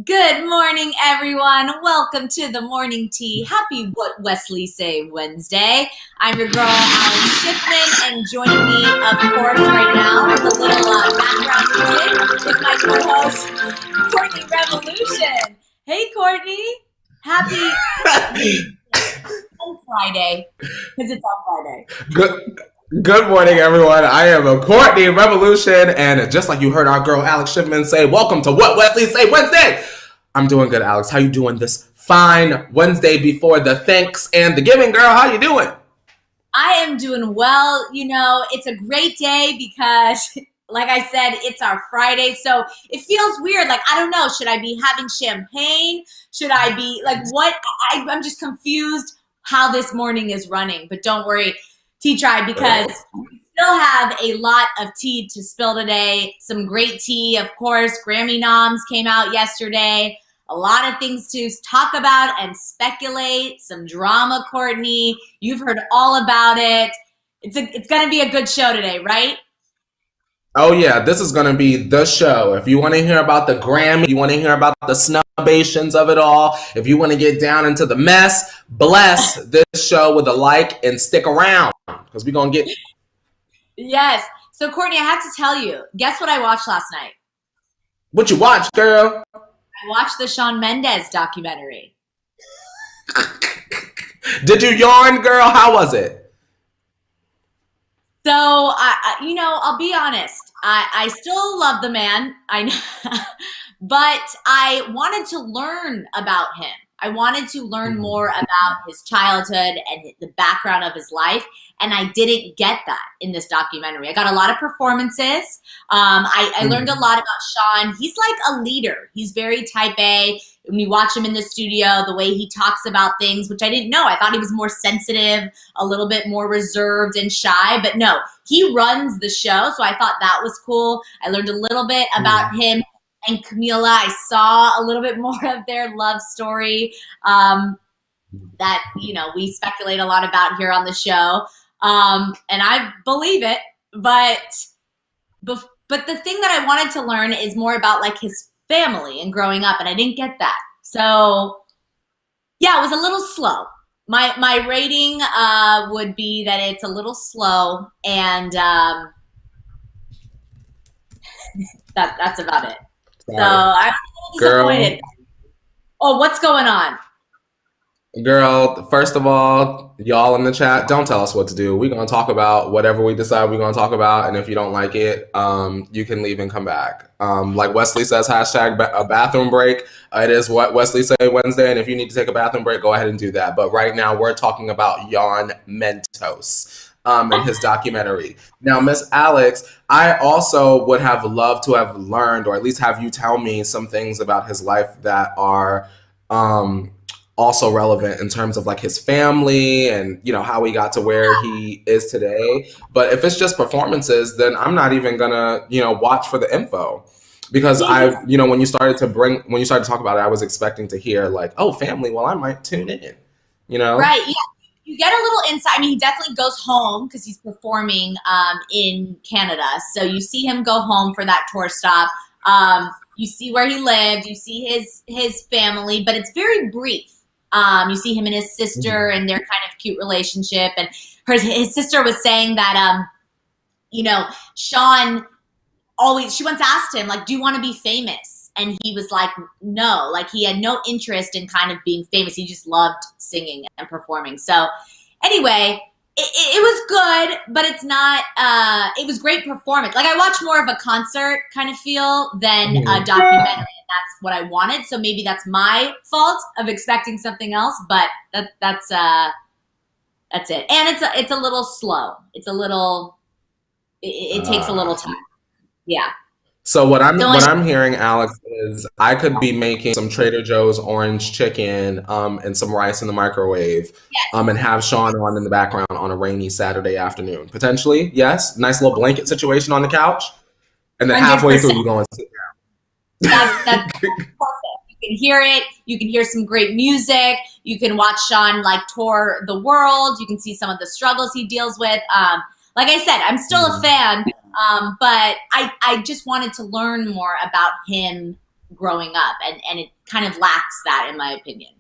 Good morning, everyone. Welcome to the morning tea. Happy What Wesley Say Wednesday. I'm your girl, Alex Shipman, and joining me, of course, right now with a little background music is my co-host, Courtney Revolution. Hey, Courtney. Happy Friday, because it's on Friday. Good morning, everyone. I am a Courtney Revolution, and just like you heard our girl Alex Shipman say, welcome to What Wesley Say Wednesday. I'm doing good, Alex. How you doing this fine Wednesday before the thanks and the giving, girl? How you doing? I am doing well. You know, it's a great day because, like I said, it's our Friday. So it feels weird. Like, I don't know. Should I be having champagne? Should I be like, what? I'm just confused how this morning is running. But don't worry, Tea Tribe, because we still have a lot of tea to spill today. Some great tea, of course. Grammy noms came out yesterday. A lot of things to talk about and speculate. Some drama, Courtney. You've heard all about it. It's going to be a good show today, right? Oh, yeah. This is going to be the show. If you want to hear about the Grammy, you want to hear about the snubations of it all, if you want to get down into the mess, bless this show with a like and stick around because we're going to get... Yes. So, Courtney, I have to tell you, guess what I watched last night? What you watch, girl? I watched the Shawn Mendes documentary. Did you yawn, girl? How was it? So, I'll be honest. I still love the man. I know, but I wanted to learn about him. I wanted to learn more about his childhood and the background of his life, and I didn't get that in this documentary. I got a lot of performances. I learned a lot about Shawn. He's like a leader. He's very type A. When you watch him in the studio, the way he talks about things, which I didn't know. I thought he was more sensitive, a little bit more reserved and shy, but no, he runs the show, so I thought that was cool. I learned a little bit about him and Camila. I saw a little bit more of their love story that, we speculate a lot about here on the show. And I believe it, but the thing that I wanted to learn is more about like his family and growing up, and I didn't get that. So yeah, it was a little slow. My rating would be that it's a little slow, and that's about it. So I'm a little disappointed. Oh, what's going on? Girl, first of all, y'all in the chat, don't tell us what to do. We're going to talk about whatever we decide we're going to talk about. And if you don't like it, you can leave and come back. Like Wesley says, hashtag a bathroom break. It is What Wesley Say Wednesday. And if you need to take a bathroom break, go ahead and do that. But right now we're talking about Shawn Mendes and his documentary. Now, Miss Alex, I also would have loved to have learned, or at least have you tell me some things about his life that are also relevant in terms of like his family and, how he got to where he is today. But if it's just performances, then I'm not even gonna, watch for the info. Because when you started to talk about it, I was expecting to hear like, oh, family, well, I might tune in, Right, yeah. You get a little insight. I mean, he definitely goes home because he's performing in Canada. So you see him go home for that tour stop. You see where he lived. You see his family, but it's very brief. You see him and his sister and their kind of cute relationship. And his sister was saying that, Shawn she once asked him, like, do you want to be famous? And he was like, no, like he had no interest in kind of being famous. He just loved singing and performing. So anyway, it was good, but it's not, it was great performance. Like I watched more of a concert kind of feel than a documentary, and that's what I wanted. So maybe that's my fault of expecting something else, but that's it. And it's a little slow. It's a little, it takes a little time. Yeah. So what I'm hearing, Alex, is I could be making some Trader Joe's orange chicken and some rice in the microwave and have Shawn on in the background on a rainy Saturday afternoon. Potentially, yes. Nice little blanket situation on the couch. And then 100%. Halfway through, you go and sit down. That's perfect. You can hear it. You can hear some great music. You can watch Shawn like tour the world. You can see some of the struggles he deals with. Like I said, I'm still a fan. But I just wanted to learn more about him growing up, and kind of lacks that, in my opinion.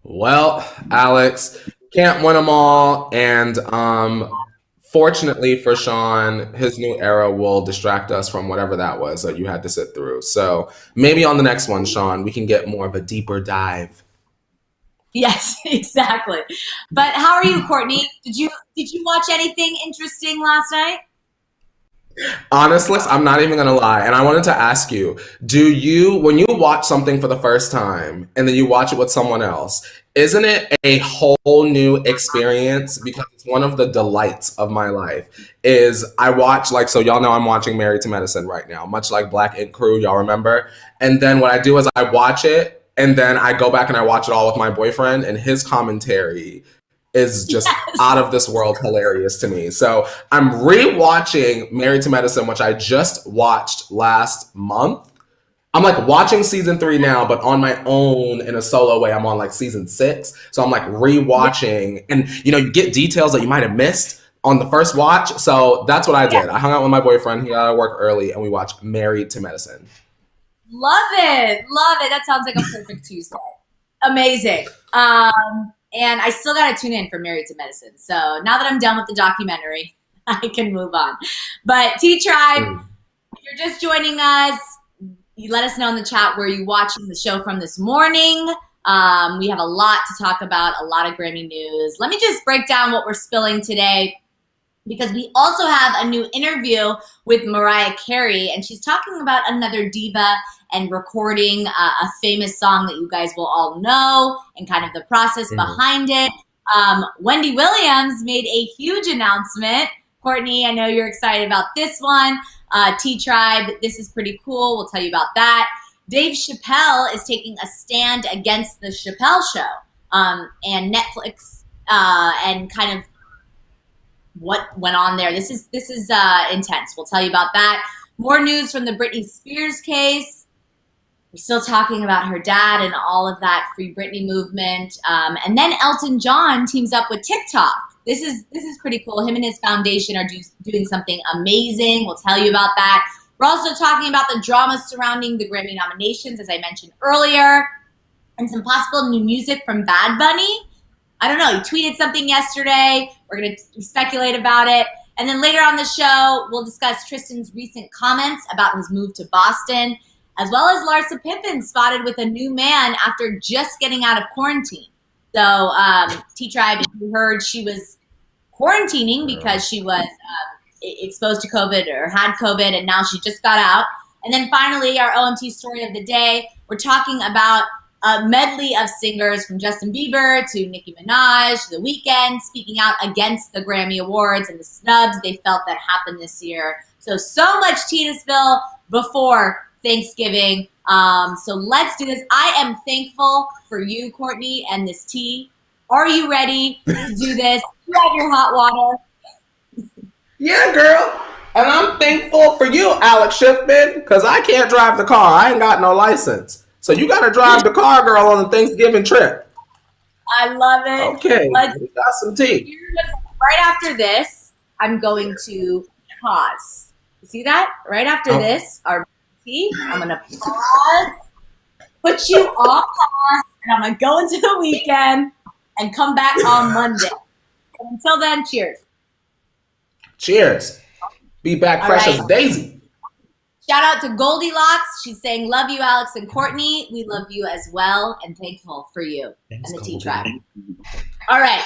Well, Alex, can't win them all. And fortunately for Sean, his new era will distract us from whatever that was that you had to sit through. So maybe on the next one, Sean, we can get more of a deeper dive. Yes, exactly. But how are you, Courtney? Did you watch anything interesting last night? Honestly, I'm not even gonna lie. And I wanted to ask you, when you watch something for the first time and then you watch it with someone else, isn't it a whole new experience? Because it's one of the delights of my life is I watch, like, so y'all know I'm watching Married to Medicine right now, much like Black Ink Crew, y'all remember? And then what I do is I watch it and then I go back and I watch it all with my boyfriend, and his commentary is just Yes. out of this world hilarious to me. So I'm rewatching Married to Medicine, which I just watched last month. I'm like watching season 3 now, but on my own in a solo way. I'm on like season 6. So I'm like rewatching, and you get details that you might have missed on the first watch. So that's what I did. I hung out with my boyfriend. He got out of work early, and we watched Married to Medicine. Love it. Love it. That sounds like a perfect Tuesday. Amazing. And I still got to tune in for Married to Medicine. So now that I'm done with the documentary, I can move on. But T-Tribe, if you're just joining us, you let us know in the chat where you're watching the show from this morning. We have a lot to talk about, a lot of Grammy news. Let me just break down what we're spilling today, because we also have a new interview with Mariah Carey, and she's talking about another diva and recording a famous song that you guys will all know and kind of the process behind it. Wendy Williams made a huge announcement. Courtney, I know you're excited about this one. T-Tribe, this is pretty cool. We'll tell you about that. Dave Chappelle is taking a stand against the Chappelle Show and Netflix and kind of what went on there. This is intense. We'll tell you about that. More news from the Britney Spears case. We're still talking about her dad and all of that Free Britney movement. And then Elton John teams up with TikTok. This is pretty cool. Him and his foundation are doing something amazing. We'll tell you about that. We're also talking about the drama surrounding the Grammy nominations, as I mentioned earlier, and some possible new music from Bad Bunny. I don't know. He tweeted something yesterday. We're going to speculate about it. And then later on the show, we'll discuss Tristan's recent comments about his move to Boston, as well as Larsa Pippen spotted with a new man after just getting out of quarantine. So T-Tribe, you heard she was quarantining because she was exposed to COVID or had COVID, and now she just got out. And then finally, our OMT story of the day, we're talking about a medley of singers from Justin Bieber to Nicki Minaj, The Weeknd, speaking out against the Grammy Awards and the snubs they felt that happened this year. So much tea to spill before Thanksgiving. So let's do this. I am thankful for you, Courtney, and this tea. Are you ready to do this? You have your hot water. Yeah, girl. And I'm thankful for you, Alex Schiffman, because I can't drive the car. I ain't got no license. So you got to drive the car, girl, on the Thanksgiving trip. I love it. Okay, we got some tea. Right after this, I'm going to pause. You see that? Right after this, our tea, I'm going to pause, put you on pause, and I'm going to go into the weekend and come back on Monday. And until then, cheers. Cheers. Be back fresh as a daisy. Shout out to Goldilocks. She's saying, love you, Alex and Courtney. We love you as well and thankful for you. Thanks, and the T-Tribe. All right.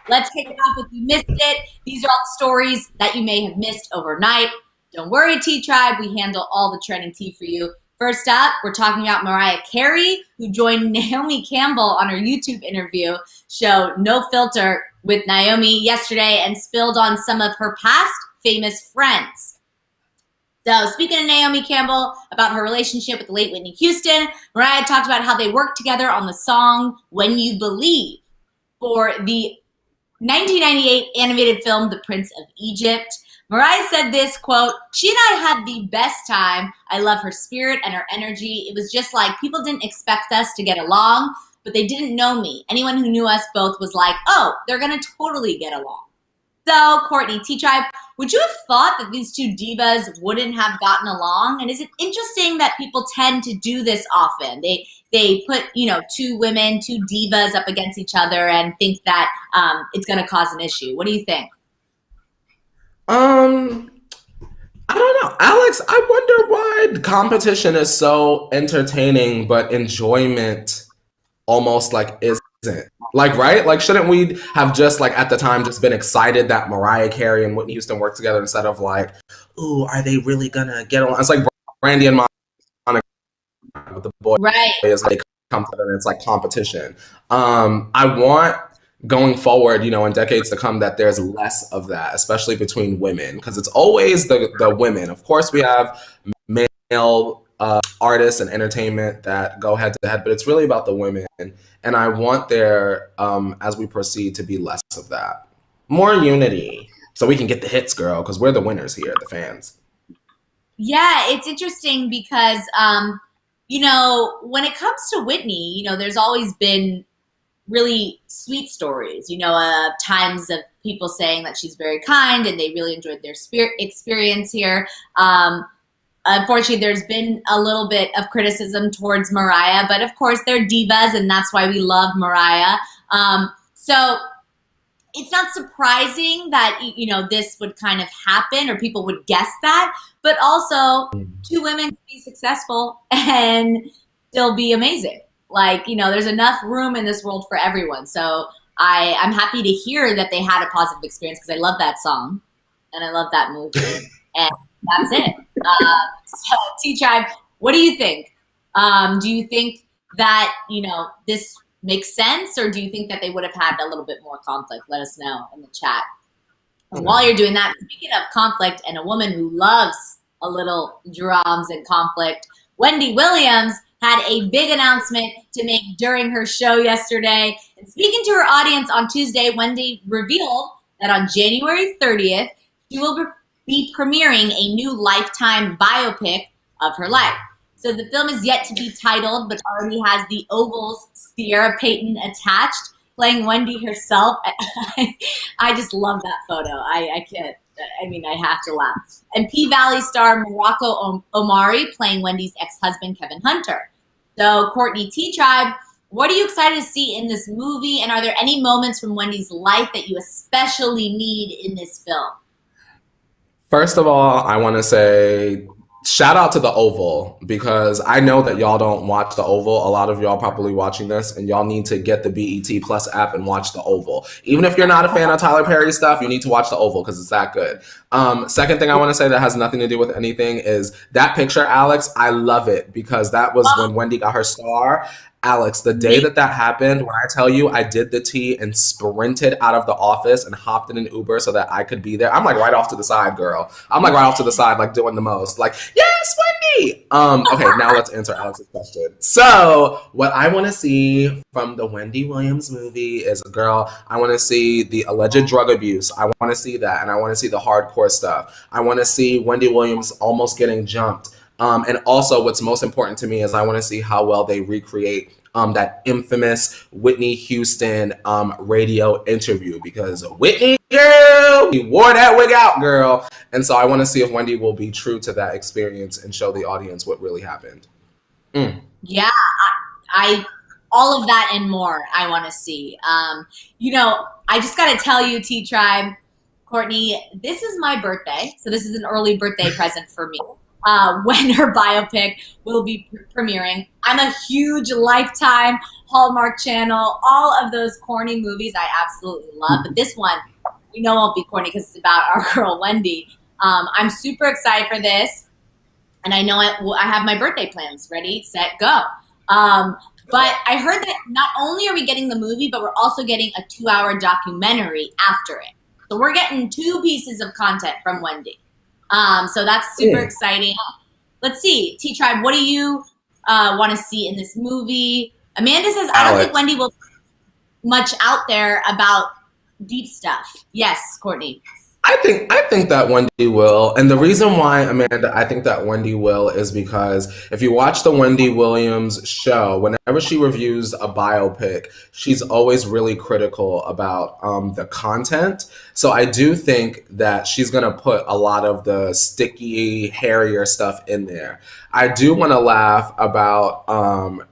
Let's kick it off if you missed it. These are all the stories that you may have missed overnight. Don't worry, T-Tribe. We handle all the trending tea for you. First up, we're talking about Mariah Carey, who joined Naomi Campbell on her YouTube interview show No Filter with Naomi yesterday and spilled on some of her past famous friends. So speaking of Naomi Campbell, about her relationship with the late Whitney Houston, Mariah talked about how they worked together on the song When You Believe for the 1998 animated film The Prince of Egypt. Mariah said this, quote, "She and I had the best time. I love her spirit and her energy. It was just like people didn't expect us to get along, but they didn't know me. Anyone who knew us both was like, oh, they're going to totally get along." So, Courtney, T-Tribe, would you have thought that these two divas wouldn't have gotten along? And is it interesting that people tend to do this often? They put, two women, two divas up against each other and think that it's going to cause an issue. What do you think? Um, I don't know. Alex, I wonder why competition is so entertaining, but enjoyment almost like isn't. Like, right? Like, shouldn't we have just like at the time just been excited that Mariah Carey and Whitney Houston worked together instead of like, ooh, are they really gonna get along? It's like Brandy and Monica with the boys Right. like come together and it's like competition. I want going forward, in decades to come, that there's less of that, especially between women, because it's always the women. Of course, we have male artists and entertainment that go head to head, but it's really about the women. And I want there, as we proceed, to be less of that, more unity, so we can get the hits, girl, because we're the winners here, the fans. Yeah, it's interesting because, when it comes to Whitney, there's always been really sweet stories, times of people saying that she's very kind and they really enjoyed their experience here. Unfortunately, there's been a little bit of criticism towards Mariah, but of course they're divas and that's why we love Mariah. So it's not surprising that, this would kind of happen or people would guess that, but also two women can be successful and still be amazing. Like, there's enough room in this world for everyone. So I'm happy to hear that they had a positive experience because I love that song and I love that movie. And that's it. So, T-Tribe, what do you think? Do you think that, this makes sense, or do you think that they would have had a little bit more conflict? Let us know in the chat. And while you're doing that, speaking of conflict and a woman who loves a little drums and conflict, Wendy Williams had a big announcement to make during her show yesterday. And speaking to her audience on Tuesday, Wendy revealed that on January 30th, she will be premiering a new Lifetime biopic of her life. So the film is yet to be titled, but already has the Oval's Sierra Payton attached, playing Wendy herself. I just love that photo. I can't. I have to laugh. And P-Valley star Morocco Omari playing Wendy's ex-husband, Kevin Hunter. So, Courtney, T-Tribe, what are you excited to see in this movie? And are there any moments from Wendy's life that you especially need in this film? First of all, I want to say shout out to the Oval, because I know that y'all don't watch the Oval. A lot of y'all probably watching this, and y'all need to get the BET Plus app and watch the Oval. Even if you're not a fan of Tyler Perry stuff, you need to watch the Oval because it's that good. Second thing I want to say that has nothing to do with anything is that picture, Alex. I love it because that was when Wendy got her star. Alex, the day that happened, when I tell you I did the tea and sprinted out of the office and hopped in an Uber so that I could be there, I'm like right off to the side, girl. I'm like right off to the side, like doing the most. Like, yes, Wendy! Okay, now let's answer Alex's question. So, what I want to see from the Wendy Williams movie is, girl, I want to see the alleged drug abuse. I want to see that, and I want to see the hardcore stuff. I want to see Wendy Williams almost getting jumped. And also what's most important to me is I want to see how well they recreate that infamous Whitney Houston radio interview, because Whitney, girl, he wore that wig out, girl. And so I want to see if Wendy will be true to that experience and show the audience what really happened. Yeah, I all of that and more I want to see. I just got to tell you, T-Tribe, Courtney, this is my birthday. So this is an early birthday present for me. When her biopic will be premiering. I'm a huge Lifetime, Hallmark Channel, all of those corny movies I absolutely love. But this one, won't be corny because it's about our girl Wendy. I'm super excited for this. And I know I have my birthday plans ready, set, go. But I heard that not only are we getting the movie, but we're also getting a 2-hour documentary after it. So we're getting 2 pieces of content from Wendy. So that's super exciting. Let's see, T-Tribe, what do you want to see in this movie? Amanda says, I don't think Wendy will much out there about deep stuff. Yes, Courtney. I think that Wendy will, and the reason why, Amanda, I think that Wendy will is because if you watch the Wendy Williams show, whenever she reviews a biopic, she's always really critical about the content. So I do think that she's gonna put a lot of the sticky, hairier stuff in there. I do want to laugh about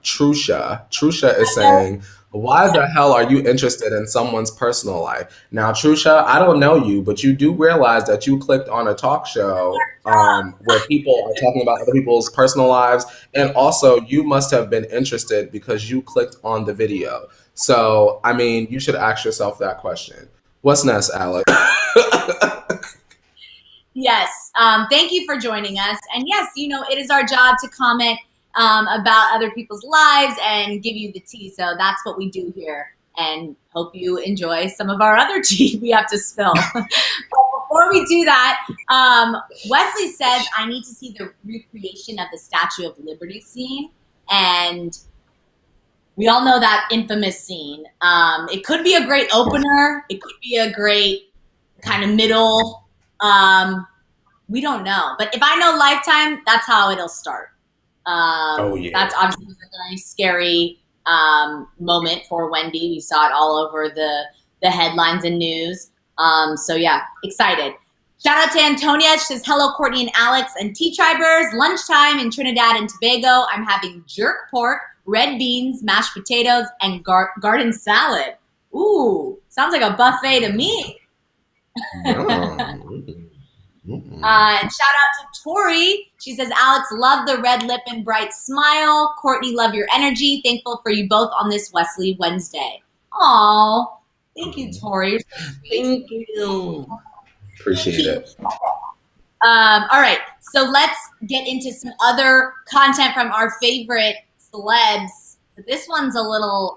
Trusha. Trusha is saying, "Why the hell are you interested in someone's personal life?" Now, Trusha, I don't know you, but you do realize that you clicked on a talk show where people are talking about other people's personal lives, and also you must have been interested because you clicked on the video. So, I mean, you should ask yourself that question. What's next, Alex? Yes. Thank you for joining us. And yes, it is our job to comment about other people's lives and give you the tea. So that's what we do here. And hope you enjoy some of our other tea we have to spill. But before we do that, Wesley says, I need to see the recreation of the Statue of Liberty scene. And we all know that infamous scene. It could be a great opener. It could be a great kind of middle. We don't know. But if I know Lifetime, that's how it'll start. Oh yeah. That's obviously a very scary moment for Wendy. We saw it all over the headlines and news. So yeah, excited. Shout out to Antonia. She says, hello, Courtney and Alex and T-Tribers. Lunchtime in Trinidad and Tobago. I'm having jerk pork, red beans, mashed potatoes, and garden salad. Ooh, sounds like a buffet to me. And shout out to Tori. She says, Alex, love the red lip and bright smile. Courtney, love your energy. Thankful for you both on this Wesley Wednesday. Aw, thank you, Tori. Thank you. Appreciate it. All right, so let's get into some other content from our favorite celebs. This one's a little,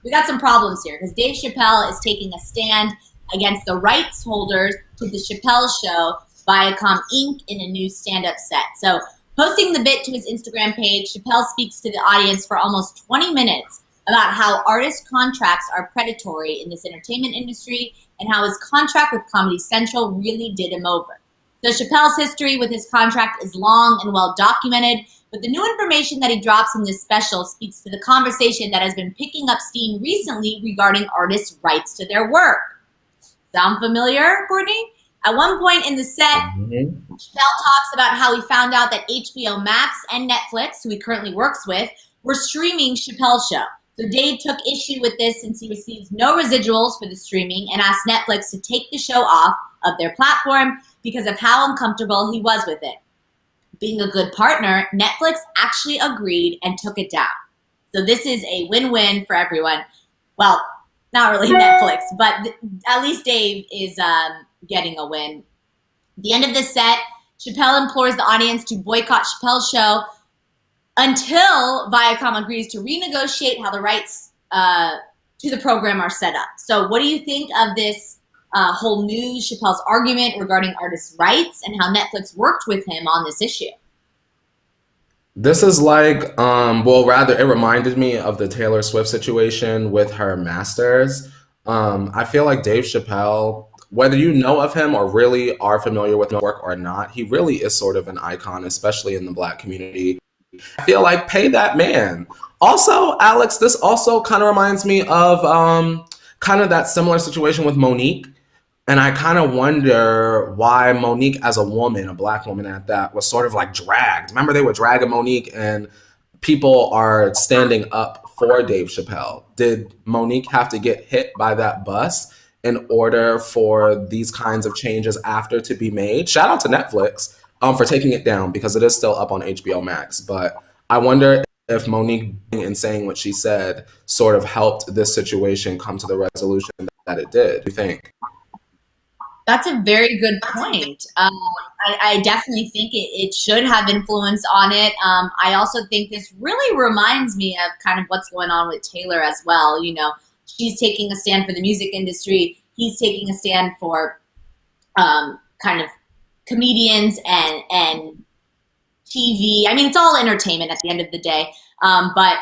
we got some problems here because Dave Chappelle is taking a stand against the rights holders to the Chappelle Show, Viacom Inc. in a new stand-up set. So posting the bit to his Instagram page, Chappelle speaks to the audience for almost 20 minutes about how artist contracts are predatory in this entertainment industry and how his contract with Comedy Central really did him over. So Chappelle's history with his contract is long and well documented, but the new information that he drops in this special speaks to the conversation that has been picking up steam recently regarding artists' rights to their work. Sound familiar, Courtney? At one point in the set, Chappelle talks about how he found out that HBO Max and Netflix, who he currently works with, were streaming Chappelle's show. So Dave took issue with this since he receives no residuals for the streaming and asked Netflix to take the show off of their platform because of how uncomfortable he was with it. Being a good partner, Netflix actually agreed and took it down. So this is a win-win for everyone. Well, not really Netflix, but at least Dave is getting a win. At the end of the set, Chappelle implores the audience to boycott Chappelle's show until Viacom agrees to renegotiate how the rights to the program are set up. So what do you think of this whole news, Chappelle's argument regarding artists' rights and how Netflix worked with him on this issue? This is like, well, rather, it reminded me of the Taylor Swift situation with her masters. I feel like Dave Chappelle, whether you know of him or really are familiar with his work or not, he really is sort of an icon, especially in the Black community. I feel like pay that man. Also, Alex, this also kind of reminds me of kind of that similar situation with Monique. And I kind of wonder why Monique, as a woman, a Black woman at that, was sort of like dragged. Remember, they were dragging Monique, and people are standing up for Dave Chappelle. Did Monique have to get hit by that bus in order for these kinds of changes after to be made? Shout out to Netflix for taking it down because it is still up on HBO Max. But I wonder if Monique and saying what she said sort of helped this situation come to the resolution that it did. What do you think? That's a very good point. I definitely think it should have influence on it. I also think this really reminds me of kind of what's going on with Taylor as well. You know, she's taking a stand for the music industry. He's taking a stand for kind of comedians and TV. I mean, it's all entertainment at the end of the day. But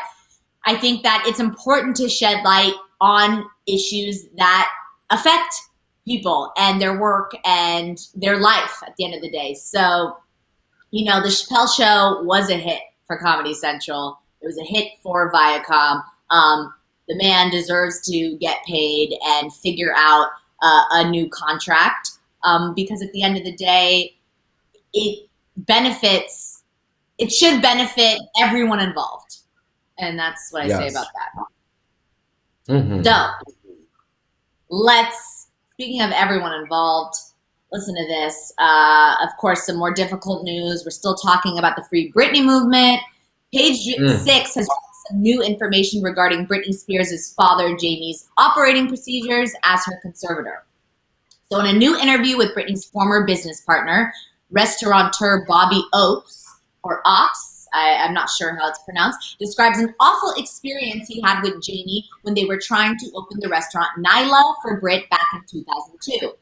I think that it's important to shed light on issues that affect people and their work and their life at the end of the day. So, you know, the Chappelle Show was a hit for Comedy Central. It was a hit for Viacom. The man deserves to get paid and figure out a new contract, because at the end of the day, it benefits, it should benefit everyone involved. And that's what I say about Yes. that. Hmm. So speaking of everyone involved, listen to this. Of course, some more difficult news. We're still talking about the Free Britney movement. Page Mm. 6 has some new information regarding Britney Spears' father, Jamie's operating procedures as her conservator. So in a new interview with Britney's former business partner, restaurateur Bobby Oaks, or Ox, I'm not sure how it's pronounced, describes an awful experience he had with Jamie when they were trying to open the restaurant Nyla for Brit back in 2002.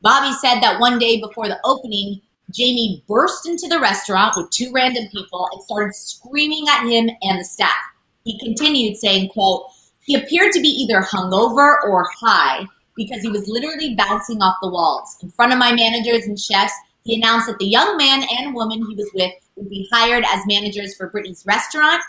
Bobby said that one day before the opening, Jamie burst into the restaurant with two random people and started screaming at him and the staff. He continued saying, quote, he appeared to be either hungover or high because he was literally bouncing off the walls. In front of my managers and chefs, he announced that the young man and woman he was with would be hired as managers for Britney's restaurant.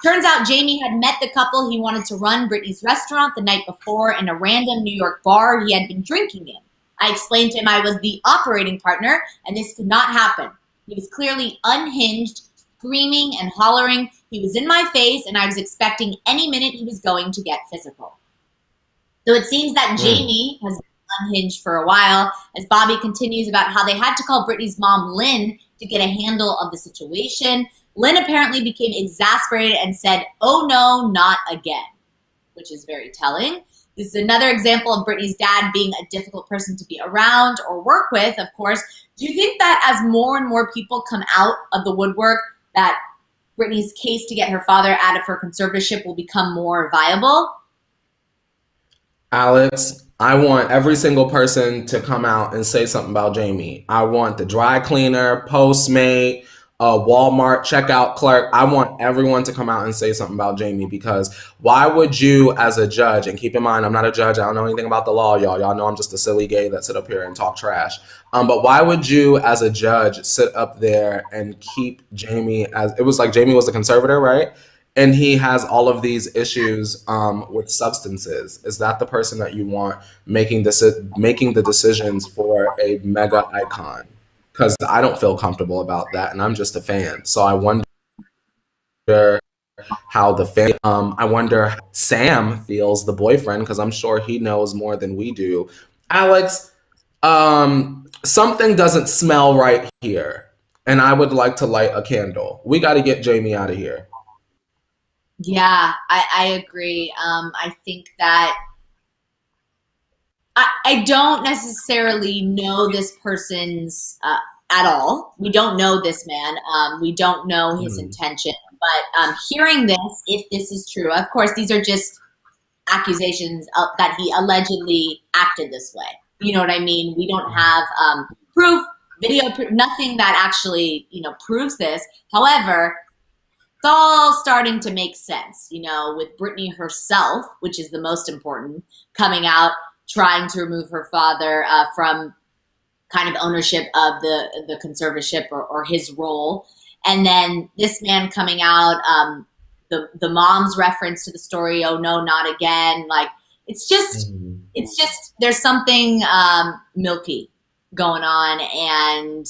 Turns out Jamie had met the couple he wanted to run Britney's restaurant the night before in a random New York bar he had been drinking in. I explained to him I was the operating partner and this could not happen. He was clearly unhinged, screaming and hollering. He was in my face and I was expecting any minute he was going to get physical. So it seems that Mm. Jamie has been unhinged for a while as Bobby continues about how they had to call Britney's mom, Lynn, to get a handle of the situation. Lynn apparently became exasperated and said, oh no, not again, which is very telling. This is another example of Britney's dad being a difficult person to be around or work with, of course. Do you think that as more and more people come out of the woodwork, that Britney's case to get her father out of her conservatorship will become more viable? Alex, I want every single person to come out and say something about Jamie. I want the dry cleaner, Postmate, Walmart checkout clerk. I want everyone to come out and say something about Jamie because why would you, as a judge, and keep in mind, I'm not a judge, I don't know anything about the law, y'all. Y'all know I'm just a silly gay that sit up here and talk trash. But why would you, as a judge, sit up there and keep Jamie as it was like Jamie was the conservator, right? And he has all of these issues with substances. Is that the person that you want making the decisions for a mega icon? Because I don't feel comfortable about that, and I'm just a fan. So I wonder how the fan. I wonder how Sam feels, the boyfriend, because I'm sure he knows more than we do. Alex, something doesn't smell right here, and I would like to light a candle. We got to get Jamie out of here. Yeah, I agree. I think that I don't necessarily know this person's at all. We don't know this man. We don't know his Mhm. intention. But hearing this, if this is true, of course, these are just accusations that he allegedly acted this way. You know what I mean? We don't have proof, video proof, nothing that actually proves this. However, it's all starting to make sense, with Britney herself, which is the most important, coming out trying to remove her father from kind of ownership of the conservatorship or his role, and then this man coming out, the mom's reference to the story, oh no, not again, like Mhm. it's just there's something milky going on, and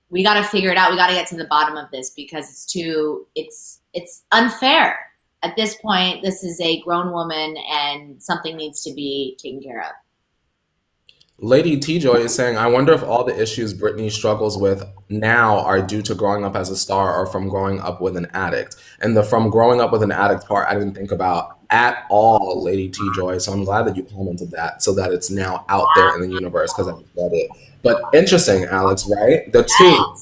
we got to figure it out. We got to get to the bottom of this because it's unfair. At this point, this is a grown woman and something needs to be taken care of. Lady T Joy is saying, I wonder if all the issues Britney struggles with now are due to growing up as a star or from growing up with an addict. And the from growing up with an addict part, I didn't think about at all, Lady T Joy. So I'm glad that you commented that so that it's now out there in the universe because I just read it. But interesting, Alex, right? The two,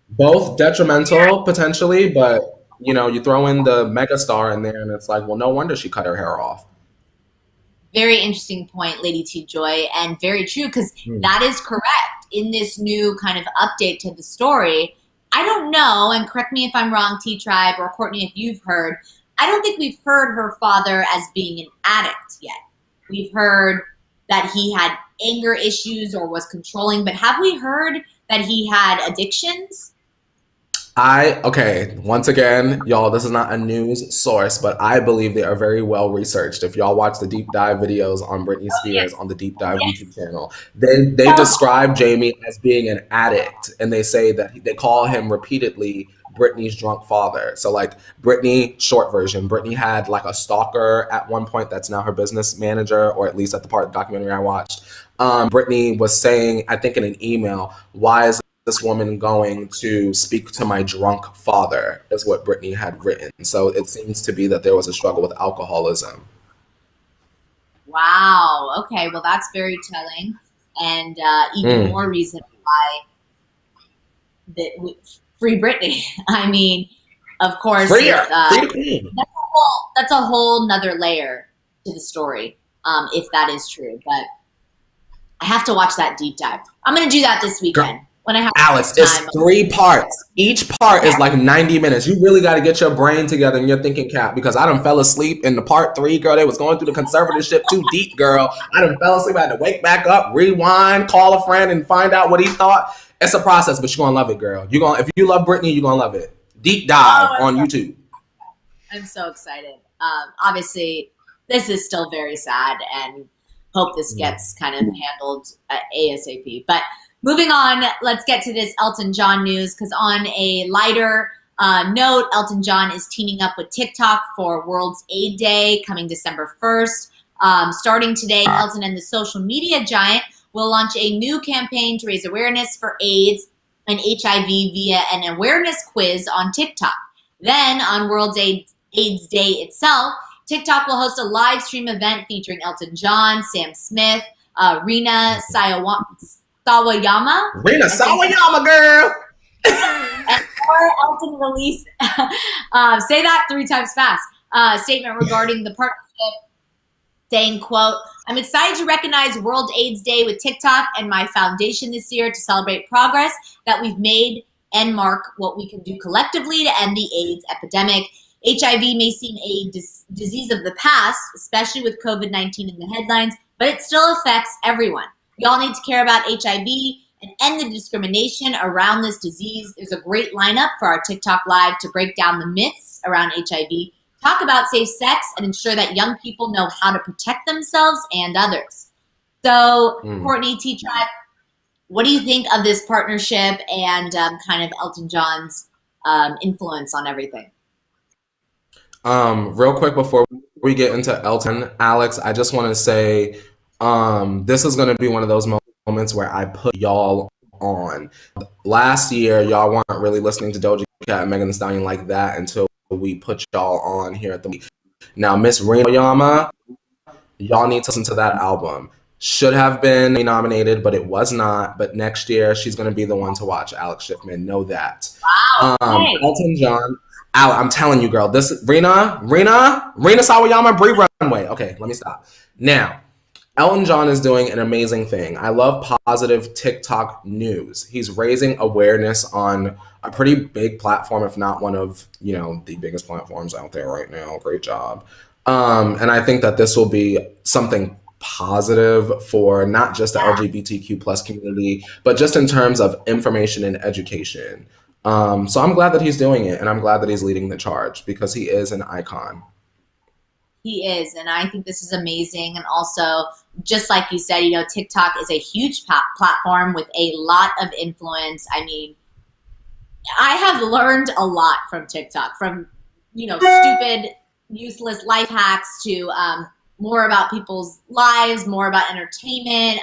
both detrimental potentially, but you throw in the megastar in there and it's like, well, no wonder she cut her hair off. Very interesting point, Lady T Joy, and very true because Hmm. that is correct. In this new kind of update to the story, I don't know, and correct me if I'm wrong, T Tribe or Courtney, if you've heard. I don't think we've heard her father as being an addict yet. We've heard that he had anger issues or was controlling, but have we heard that he had addictions? Okay, once again, y'all, this is not a news source, but I believe they are very well researched. If y'all watch the deep dive videos on Britney Spears on the Deep Dive YouTube channel, they describe Jamie as being an addict, and they say that they call him repeatedly Britney's drunk father. So like Britney, short version, Britney had like a stalker at one point that's now her business manager, or at least at the part of the documentary I watched. Britney was saying, I think in an email, why is this woman going to speak to my drunk father, is what Britney had written. So it seems to be that there was a struggle with alcoholism. Wow. Okay. Well, that's very telling, and even more reason why free Britney. I mean, of course, Free her. Free the queen. That's a whole nother layer to the story, if that is true. But I have to watch that deep dive. I'm going to do that this weekend. When I have Alex, time. it's 3 parts. Each part is like 90 minutes. You really got to get your brain together and your thinking cap, because I done fell asleep in the part 3, girl. They was going through the conservatorship too deep, girl. I done fell asleep. I had to wake back up, rewind, call a friend, and find out what he thought. It's a process, but you're going to love it, girl. If you love Britney, you're going to love it. Deep dive on YouTube. I'm so excited. Obviously, this is still very sad, and hope this gets kind of handled ASAP. But moving on, let's get to this Elton John news, because on a lighter note, Elton John is teaming up with TikTok for World's AIDS Day coming December 1st. Starting today, Elton and the social media giant will launch a new campaign to raise awareness for AIDS and HIV via an awareness quiz on TikTok. Then, on World's AIDS Day itself, TikTok will host a live stream event featuring Elton John, Sam Smith, Rina Sawayama. Rina Sawayama, girl. And more Elton release. Say that 3 times fast. Statement regarding the partnership, saying, quote, "I'm excited to recognize World AIDS Day with TikTok and my foundation this year to celebrate progress that we've made and mark what we can do collectively to end the AIDS epidemic. HIV may seem a disease of the past, especially with COVID-19 in the headlines, but it still affects everyone. We all need to care about HIV and end the discrimination around this disease. There's a great lineup for our TikTok Live to break down the myths around HIV, talk about safe sex, and ensure that young people know how to protect themselves and others." So, Courtney, T-Tribe, what do you think of this partnership and kind of Elton John's influence on everything? Real quick before we get into Elton, Alex, I just want to say this is going to be one of those moments where I put y'all on. Last year, y'all weren't really listening to Doja Cat and Megan Thee Stallion like that until we put y'all on here at the week. Now, Miss Rina Yama, y'all need to listen to that album. Should have been nominated, but it was not. But next year, she's going to be the one to watch. Alex Schiffman, know that. Wow. Elton John. I'm telling you, girl. This Rina Sawayama, Bree Runway. Okay, let me stop. Now, Elton John is doing an amazing thing. I love positive TikTok news. He's raising awareness on a pretty big platform, if not one of, the biggest platforms out there right now. Great job. And I think that this will be something positive for not just the LGBTQ plus community, but just in terms of information and education. So I'm glad that he's doing it, and I'm glad that he's leading the charge, because he is an icon. He is, and I think this is amazing. And also, just like you said, TikTok is a huge platform with a lot of influence. I mean, I have learned a lot from TikTok, from, stupid, useless life hacks to more about people's lives, more about entertainment,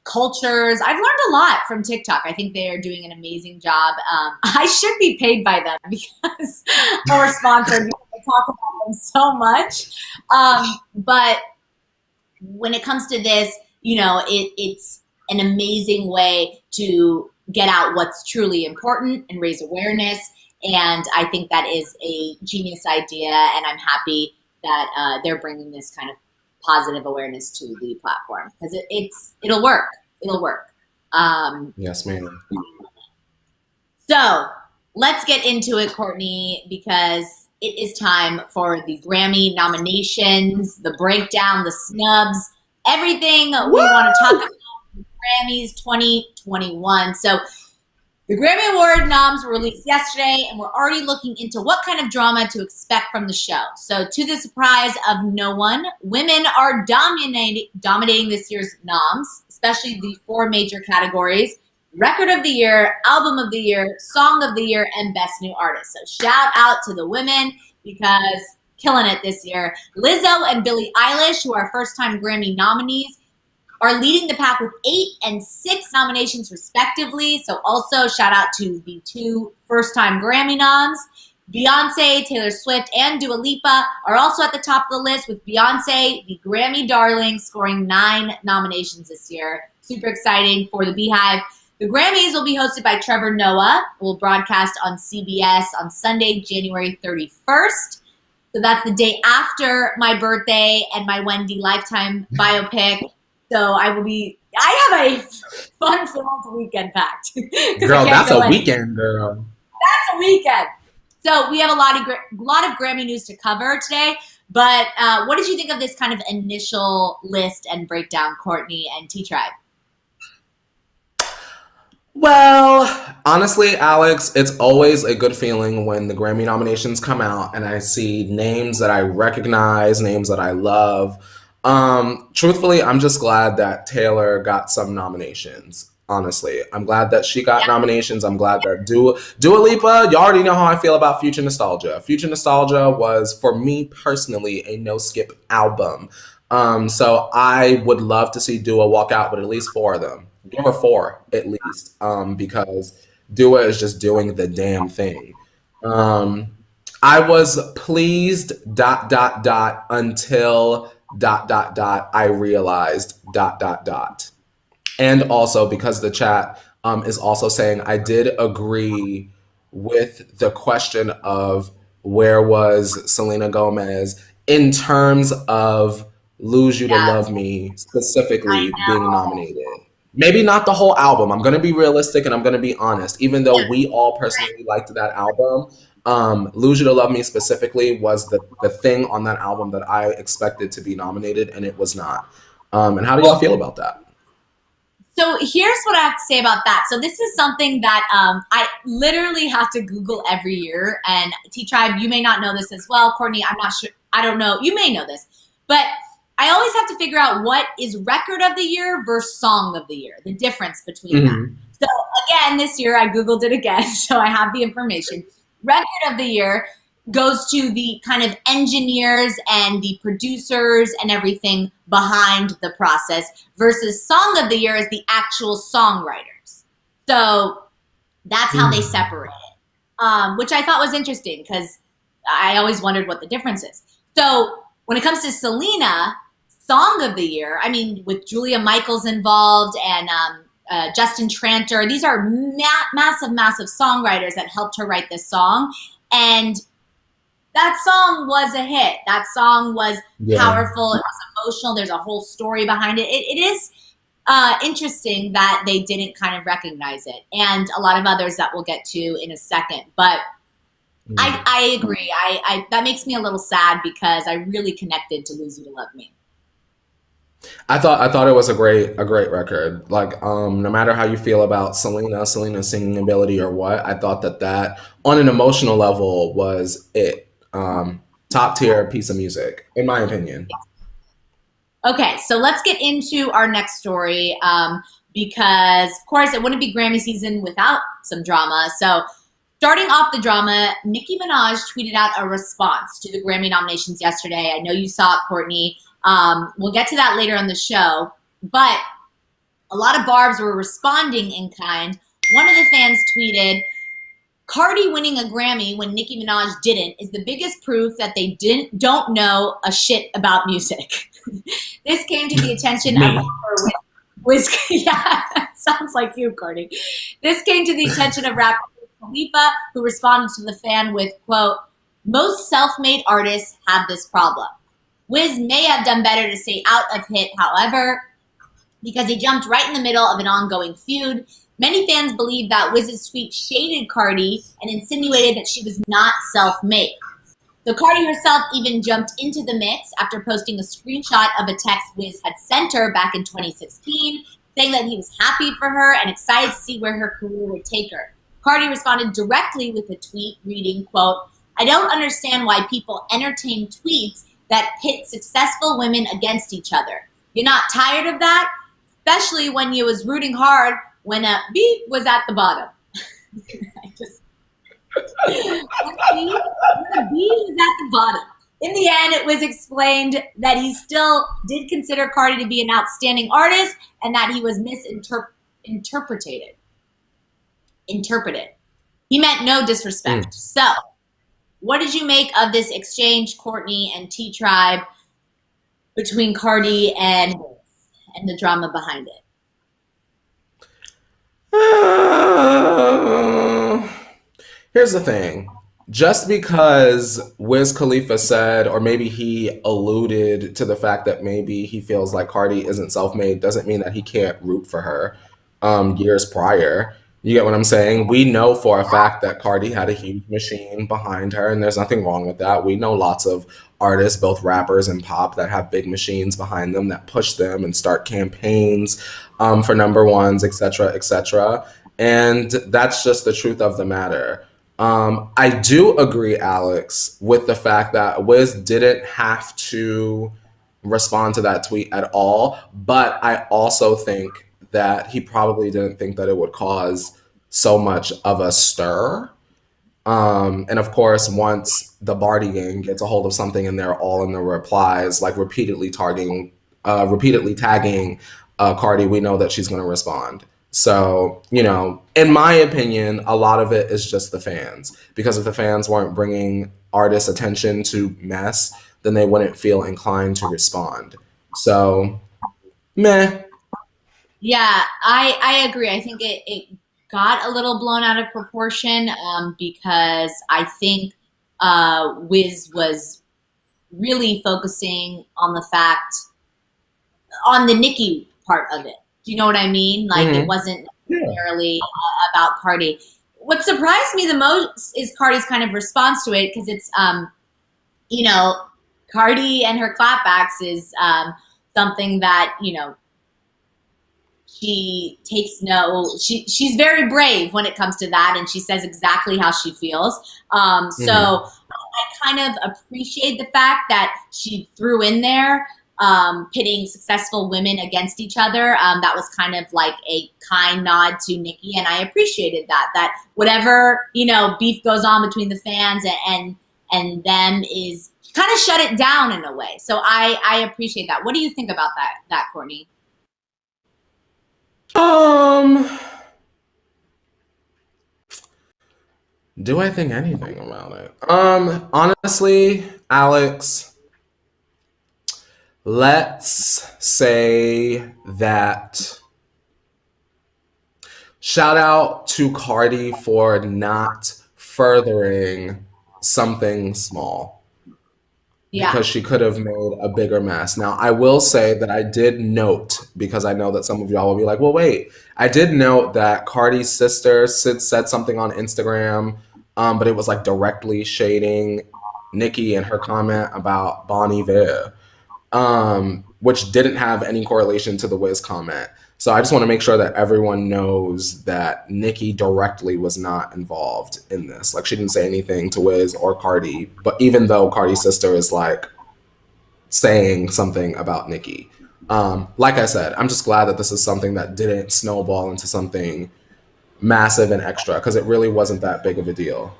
cultures. I've learned a lot from TikTok. I think they are doing an amazing job. I should be paid by them because, or sponsored, because I talk about them so much. But when it comes to this, it's an amazing way to get out what's truly important and raise awareness. And I think that is a genius idea. And I'm happy that they're bringing this kind of positive awareness to the platform, because it'll work. It'll work. Yes, ma'am. So let's get into it, Courtney, because it is time for the Grammy nominations, the breakdown, the snubs. everything we Woo! want to talk about Grammys 2021. So the Grammy Award noms were released yesterday, and we're already looking into what kind of drama to expect from the show. So, to the surprise of no one, women are dominating this year's noms, especially the 4 major categories: Record of the Year, Album of the Year, Song of the Year, and Best New Artist. So, shout out to the women because killing it this year. Lizzo and Billie Eilish, who are first-time Grammy nominees, are leading the pack with 8 and 6 nominations respectively. So also shout out to the 2 first-time Grammy noms. Beyonce, Taylor Swift, and Dua Lipa are also at the top of the list, with Beyonce, the Grammy darling, scoring 9 nominations this year. Super exciting for the Beehive. The Grammys will be hosted by Trevor Noah. Will broadcast on CBS on Sunday, January 31st. So that's the day after my birthday and my Wendy Lifetime biopic. So I have a fun-filled weekend packed. Girl, that's a weekend, girl. That's a weekend. So we have a lot of Grammy news to cover today. But what did you think of this kind of initial list and breakdown, Courtney and T-Tribe? Well, honestly, Alex, it's always a good feeling when the Grammy nominations come out and I see names that I recognize, names that I love. Truthfully, I'm just glad that Taylor got some nominations. Honestly, I'm glad that she got nominations. I'm glad that Dua Lipa, you already know how I feel about Future Nostalgia. Future Nostalgia was, for me personally, a no-skip album. So I would love to see Dua walk out with at least 4 of them. Give her 4 at least, because Dua is just doing the damn thing. I was pleased, until I realized, And also because the chat is also saying, I did agree with the question of where was Selena Gomez in terms of Lose You to Love Me specifically being nominated. Maybe not the whole album. I'm going to be realistic and I'm going to be honest. Even though we all personally liked that album, Lose You to Love Me specifically was the thing on that album that I expected to be nominated, and it was not. And how do y'all feel about that? So here's what I have to say about that. So this is something that I literally have to Google every year. And T-Tribe, you may not know this as well. Courtney, I'm not sure. I don't know. You may know this. But I always have to figure out what is Record of the Year versus Song of the Year, the difference between that. So again, this year I Googled it again, so I have the information. Record of the Year goes to the kind of engineers and the producers and everything behind the process, versus Song of the Year is the actual songwriters. So that's how they separate it, which I thought was interesting because I always wondered what the difference is. So when it comes to Selena, Song of the Year, I mean, with Julia Michaels involved and Justin Tranter, these are massive songwriters that helped her write this song. And that song was a hit. That song was powerful. It was emotional. There's a whole story behind it. It is interesting that they didn't kind of recognize it, and a lot of others that we'll get to in a second. But I agree. I that makes me a little sad because I really connected to Lose You to Love Me. I thought it was a great record. Like, no matter how you feel about Selena's singing ability or what, I thought that on an emotional level was it. Top tier piece of music, in my opinion. Okay, so let's get into our next story because, of course, it wouldn't be Grammy season without some drama. So starting off the drama, Nicki Minaj tweeted out a response to the Grammy nominations yesterday. I know you saw it, Courtney. We'll get to that later on the show. But a lot of Barbs were responding in kind. One of the fans tweeted, Cardi winning a Grammy when Nicki Minaj didn't is the biggest proof that they don't know a shit about music. This came to the attention of rapper yeah, sounds like you, Cardi. This came to the attention of rapper Wiz Khalifa, who responded to the fan with, quote, most self-made artists have this problem. Wiz may have done better to stay out of hit, however, because he jumped right in the middle of an ongoing feud. Many fans believe that Wiz's tweet shaded Cardi and insinuated that she was not self-made. So Cardi herself even jumped into the mix after posting a screenshot of a text Wiz had sent her back in 2016, saying that he was happy for her and excited to see where her career would take her. Cardi responded directly with a tweet reading, quote, "I don't understand why people entertain tweets that pit successful women against each other. You're not tired of that? Especially when you was rooting hard when a beat was at the bottom." I just the beat is at the bottom. In the end, it was explained that he still did consider Cardi to be an outstanding artist and that he was interpreted. He meant no disrespect. So, what did you make of this exchange, Courtney and T Tribe, between Cardi and the drama behind it? Here's the thing. Just because Wiz Khalifa said, or maybe he alluded to the fact that maybe he feels like Cardi isn't self-made, doesn't mean that he can't root for her years prior. You get what I'm saying? We know for a fact that Cardi had a huge machine behind her, and there's nothing wrong with that. We know lots of artists, both rappers and pop, that have big machines behind them that push them and start campaigns for number ones, etc., etc. And that's just the truth of the matter. I do agree, Alex, with the fact that Wiz didn't have to respond to that tweet at all, but I also think that he probably didn't think that it would cause so much of a stir. And of course, once the Barty gang gets a hold of something and they're all in the replies, like repeatedly tagging Cardi, we know that she's going to respond. So, you know, in my opinion, a lot of it is just the fans. Because if the fans weren't bringing artists' attention to mess, then they wouldn't feel inclined to respond. So, meh. Yeah, I agree. I think it got a little blown out of proportion because I think Wiz was really focusing on on the Nicki part of it. Do you know what I mean? Like it wasn't necessarily about Cardi. What surprised me the most is Cardi's kind of response to it because it's, you know, Cardi and her clapbacks is something that, you know, she's very brave when it comes to that, and she says exactly how she feels. So I kind of appreciate the fact that she threw in there pitting successful women against each other. That was kind of like a kind nod to Nicki, and I appreciated that whatever, you know, beef goes on between the fans and them is kind of shut it down in a way. So I appreciate that. What do you think about that, Courtney? Do I think anything about it? Honestly, Alex, let's say that shout out to Cardi for not furthering something small. Yeah. Because she could have made a bigger mess. Now, I will say that I did note, because I know that some of y'all will be like, well, wait. I did note that Cardi's sister said something on Instagram, but it was like directly shading Nicki and her comment about Bon Iver, which didn't have any correlation to the Wiz comment. So I just want to make sure that everyone knows that Nicki directly was not involved in this. Like, she didn't say anything to Wiz or Cardi, but even though Cardi's sister is like saying something about Nicki. Like I said, I'm just glad that this is something that didn't snowball into something massive and extra, because it really wasn't that big of a deal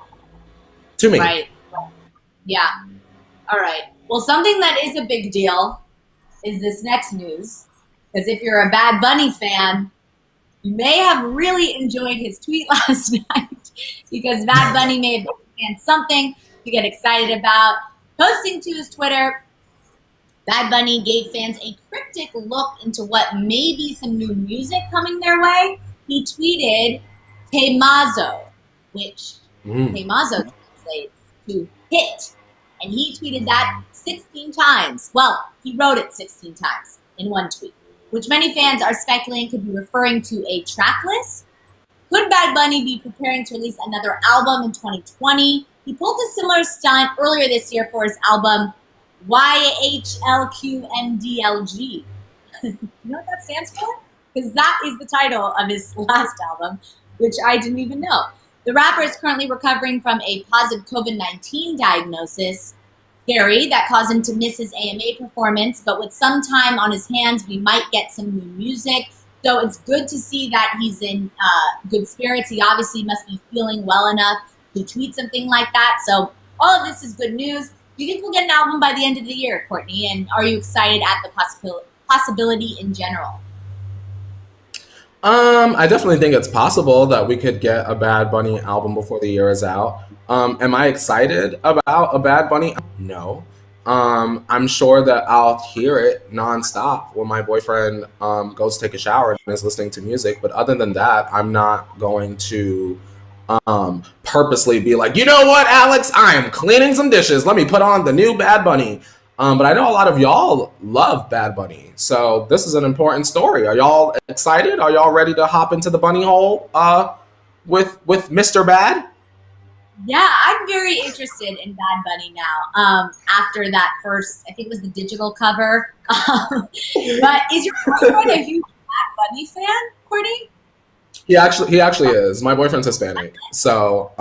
to me. Right. Yeah. All right. Well, something that is a big deal is this next news. Because if you're a Bad Bunny fan, you may have really enjoyed his tweet last night because Bad Bunny may have given something to get excited about. Posting to his Twitter, Bad Bunny gave fans a cryptic look into what may be some new music coming their way. He tweeted Temazo, which Temazo translates to hit. And he tweeted that 16 times. Well, he wrote it 16 times in one tweet, which many fans are speculating could be referring to a track list. Could Bad Bunny be preparing to release another album in 2020? He pulled a similar stunt earlier this year for his album YHLQMDLG. You know what that stands for? Because that is the title of his last album, which I didn't even know. The rapper is currently recovering from a positive COVID-19 diagnosis. Scary, that caused him to miss his AMA performance, but with some time on his hands, we might get some new music. So it's good to see that he's in good spirits. He obviously must be feeling well enough to tweet something like that. So all of this is good news. Do you think we'll get an album by the end of the year, Courtney? And are you excited at the possibility in general? I definitely think it's possible that we could get a Bad Bunny album before the year is out. Am I excited about a Bad Bunny? No. I'm sure that I'll hear it nonstop when my boyfriend goes to take a shower and is listening to music. But other than that, I'm not going to purposely be like, you know what, Alex, I am cleaning some dishes. Let me put on the new Bad Bunny. But I know a lot of y'all love Bad Bunny. So this is an important story. Are y'all excited? Are y'all ready to hop into the bunny hole with Mr. Bad? Yeah, I'm very interested in Bad Bunny now. After that first, I think it was the digital cover. But is your boyfriend a huge Bad Bunny fan, Courtney? He actually is. My boyfriend's Hispanic. So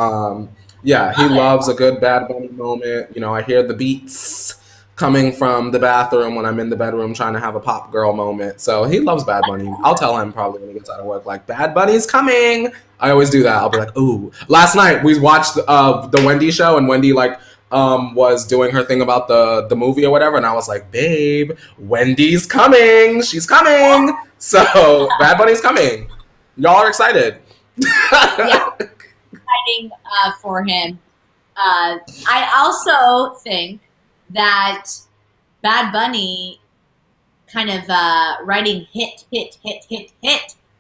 yeah, he loves a good Bad Bunny moment. You know, I hear the beats coming from the bathroom when I'm in the bedroom trying to have a pop girl moment. So he loves Bad Bunny. I'll tell him probably when he gets out of work, like, Bad Bunny's coming. I always do that. I'll be like, ooh. Last night we watched the Wendy show, and Wendy was doing her thing about the movie or whatever, and I was like, babe, Wendy's coming. She's coming. So Bad Bunny's coming. Y'all are excited. Yeah, exciting for him. I also think that Bad Bunny kind of writing hit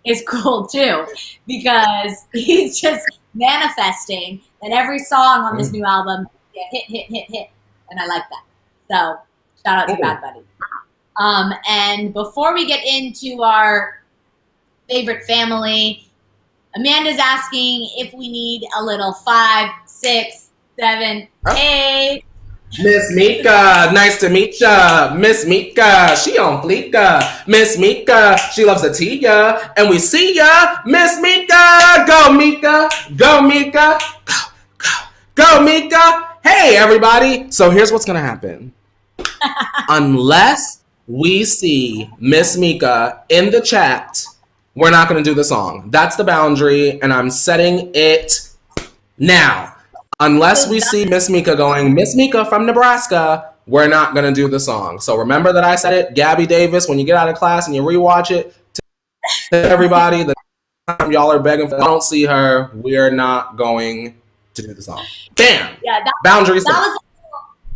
is cool too, because he's just manifesting that every song on this new album hit, and I like that. So shout out to Bad Bunny. And before we get into our favorite family, Amanda's asking if we need a little 5, 6, 7, 8. Miss Mika, nice to meet ya. Miss Mika, she on fleeka. Miss Mika, she loves a tia. And we see ya. Miss Mika, go Mika, go Mika, go Mika. Hey everybody. So here's what's gonna happen. Unless we see Miss Mika in the chat, we're not gonna do the song. That's the boundary, and I'm setting it now. Unless we see Miss Mika going, Miss Mika from Nebraska, we're not going to do the song. So remember that I said it. Gabby Davis, when you get out of class and you rewatch it, to everybody, the time y'all are begging for, I don't see her, we're not going to do the song. Bam! Yeah, boundaries. That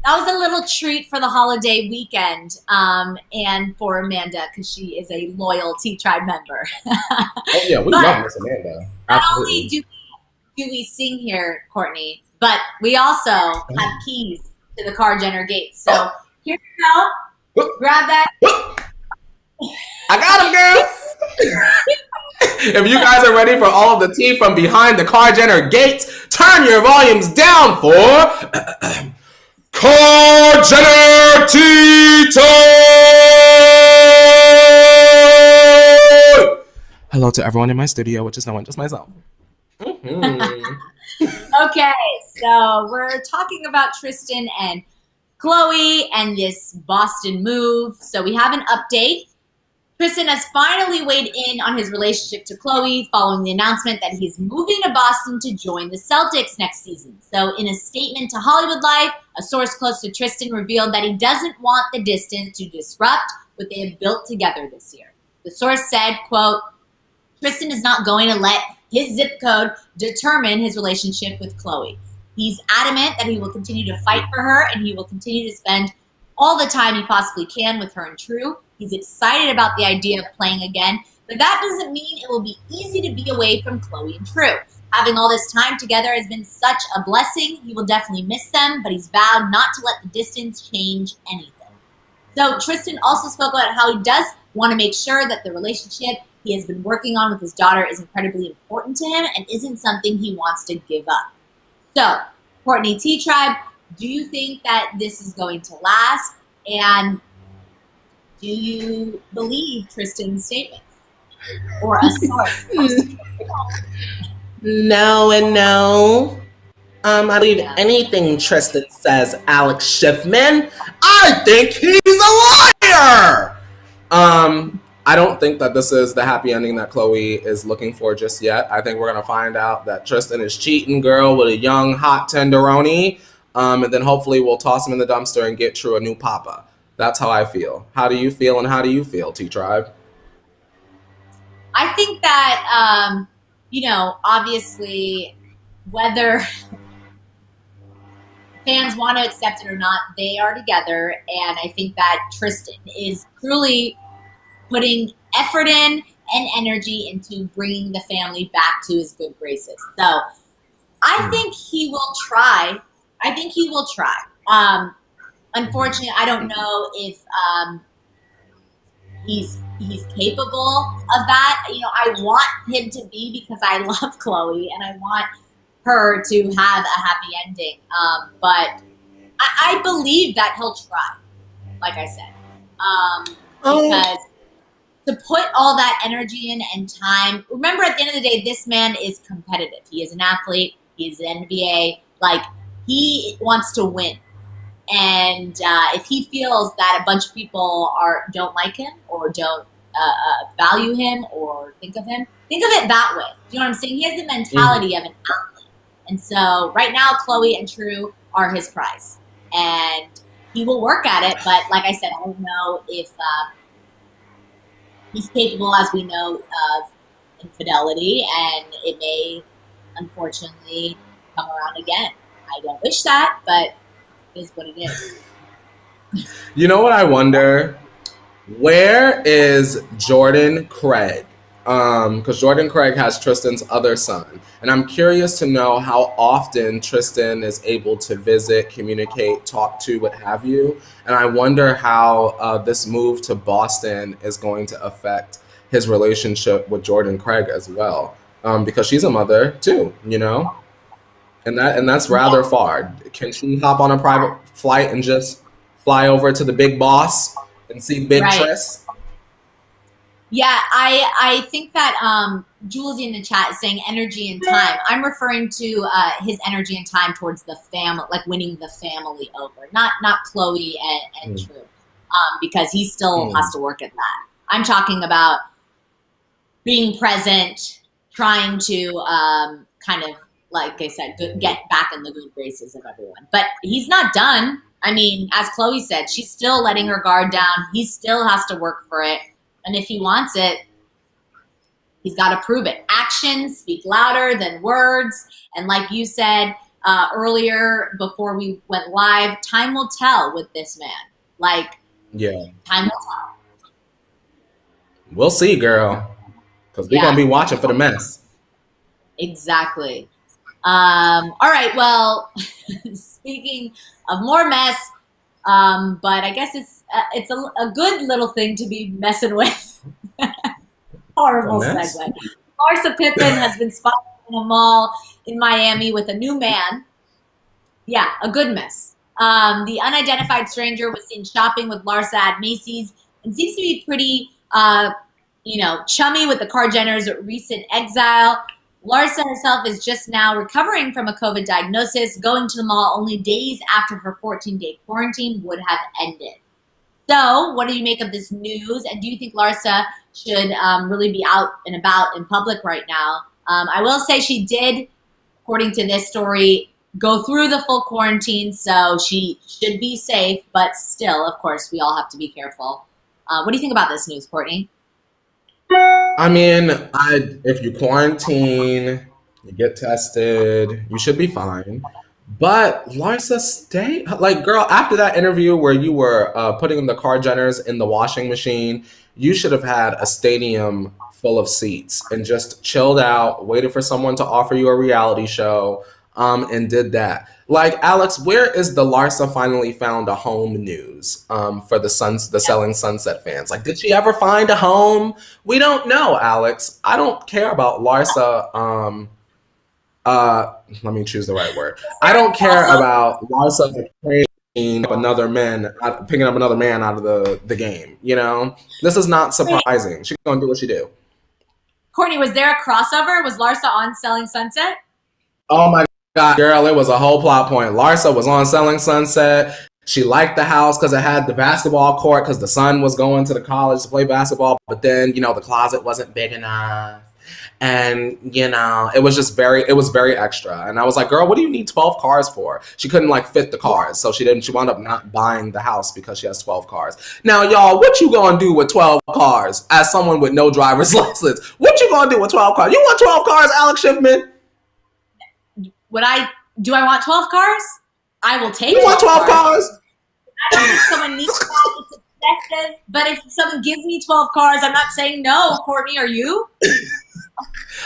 was a little treat for the holiday weekend, and for Amanda, because she is a loyal T-Tribe member. Oh yeah, we love Miss Amanda. Absolutely. Not only do we sing here, Courtney, but we also have keys to the Car Jenner gates. So here we go. Grab that. I got him, girl. If you guys are ready for all of the tea from behind the Car Jenner gates, turn your volumes down for Car Jenner Tea Time. Hello to everyone in my studio, which is no one, just myself. Okay, so we're talking about Tristan and Chloe and this Boston move. So we have an update. Tristan has finally weighed in on his relationship to Chloe following the announcement that he's moving to Boston to join the Celtics next season. So in a statement to Hollywood Life, a source close to Tristan revealed that he doesn't want the distance to disrupt what they have built together this year. The source said, quote, Tristan is not going to let his zip code determine his relationship with Chloe. He's adamant that he will continue to fight for her, and he will continue to spend all the time he possibly can with her and True. He's excited about the idea of playing again, but that doesn't mean it will be easy to be away from Chloe and True. Having all this time together has been such a blessing. He will definitely miss them, but he's vowed not to let the distance change anything. So Tristan also spoke about how he does want to make sure that the relationship he has been working on with his daughter is incredibly important to him and isn't something he wants to give up. So Courtney T Tribe, do you think that this is going to last? And do you believe Tristan's statement or a source? No and no. I believe Yeah. anything Tristan says, Alex Schiffman. I think he's a liar. I don't think that this is the happy ending that Chloe is looking for just yet. I think we're gonna find out that Tristan is cheating, girl, with a young hot tenderoni, and then hopefully we'll toss him in the dumpster and get True a new papa. That's how I feel. How do you feel, and how do you feel, T Tribe? I think that, obviously, whether fans want to accept it or not, they are together. And I think that Tristan is truly putting effort in and energy into bringing the family back to his good graces. So I think he will try. I think he will try. Unfortunately, I don't know if he's capable of that. I want him to be, because I love Chloe and I want her to have a happy ending. But I believe that he'll try, like I said, because to put all that energy in and time. Remember, at the end of the day, this man is competitive. He is an athlete. He is an NBA. Like, he wants to win. And if he feels that a bunch of people don't like him or don't value him or think of it that way. Do you know what I'm saying? He has the mentality of an athlete. And so right now, Chloe and True are his prize. And he will work at it. But like I said, I don't know if he's capable, as we know, of infidelity. And it may, unfortunately, come around again. I don't wish that, but is what it is. You know what I wonder? Where is Jordan Craig? Because Jordan Craig has Tristan's other son. And I'm curious to know how often Tristan is able to visit, communicate, talk to, what have you. And I wonder how this move to Boston is going to affect his relationship with Jordan Craig as well. Because she's a mother too, And that's rather far. Can she hop on a private flight and just fly over to the big boss and see Big Tris? Yeah, I think that Jules in the chat is saying energy and time. I'm referring to his energy and time towards the family, like winning the family over, not Chloe and True, because he still has to work at that. I'm talking about being present, trying to kind of, like I said, get back in the good graces of everyone. But he's not done. I mean, as Chloe said, she's still letting her guard down. He still has to work for it. And if he wants it, he's got to prove it. Actions speak louder than words. And like you said earlier, before we went live, time will tell with this man. Time will tell. We'll see, girl. Because we're going to be watching for the mess. Exactly. All right. Well, speaking of more mess, but I guess it's a good little thing to be messing with. Horrible segue. Larsa Pippen has been spotted in a mall in Miami with a new man. Yeah, a good mess. The unidentified stranger was seen shopping with Larsa at Macy's and seems to be pretty, chummy with the Kar Jenner's recent exile. Larsa herself is just now recovering from a COVID diagnosis, going to the mall only days after her 14-day quarantine would have ended. So, what do you make of this news? And do you think Larsa should really be out and about in public right now? I will say she did, according to this story, go through the full quarantine, so she should be safe. But still, of course, we all have to be careful. What do you think about this news, Courtney? I mean, if you quarantine, you get tested, you should be fine. But Larsa, stay girl. After that interview where you were putting the Kar Jenners in the washing machine, you should have had a stadium full of seats and just chilled out, waited for someone to offer you a reality show, and did that. Alex, where is the Larsa finally found a home news for the Selling Sunset fans? Did she ever find a home? We don't know, Alex. I don't care about Larsa let me choose the right word. I don't care about Larsa picking up another man out of the game. You know, this is not surprising. She's gonna do what she do. Courtney, was there a crossover? Was Larsa on Selling Sunset? Oh my God, girl, it was a whole plot point. Larsa was on Selling Sunset. She liked the house because it had the basketball court because the son was going to the college to play basketball. But then, you know, the closet wasn't big enough. And, you know, it was very extra. And I was like, girl, what do you need 12 cars for? She couldn't like fit the cars. So she wound up not buying the house because she has 12 cars. Now, y'all, what you gonna do with 12 cars as someone with no driver's license? What you gonna do with 12 cars? You want 12 cars, Alex Schiffman? Do I want 12 cars? I will take 12 cars. I don't think someone needs that. It's excessive. But if someone gives me 12 cars, I'm not saying no. Courtney, are you?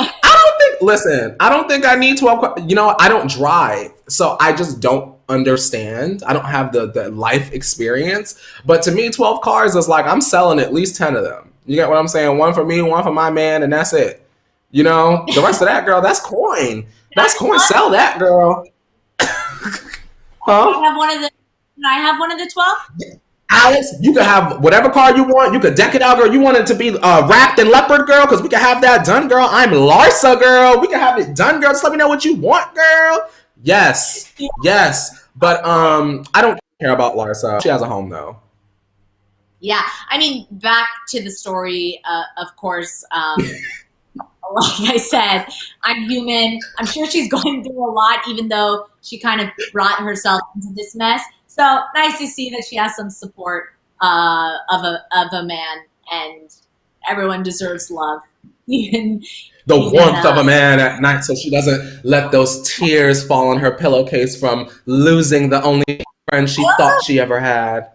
I don't think I need 12 cars. You know, I don't drive. So I just don't understand. I don't have the life experience. But to me, 12 cars is like I'm selling at least 10 of them. You get what I'm saying? One for me, one for my man, and that's it. You know, the rest of that, girl, that's coin. That's coin. Sell that, girl. Huh? Can I have one of the 12? Alex, you can have whatever car you want. You could deck it out, girl. You want it to be wrapped in leopard, girl, because we can have that done, girl. I'm Larsa, girl. We can have it done, girl. Just let me know what you want, girl. Yes. Yes. But I don't care about Larsa. She has a home, though. Yeah. I mean, back to the story, of course, like I said, I'm human. I'm sure she's going through a lot, even though she kind of brought herself into this mess. So nice to see that she has some support of a man, and everyone deserves love. Even warmth of a man at night, so she doesn't let those tears fall on her pillowcase from losing the only friend she thought she ever had.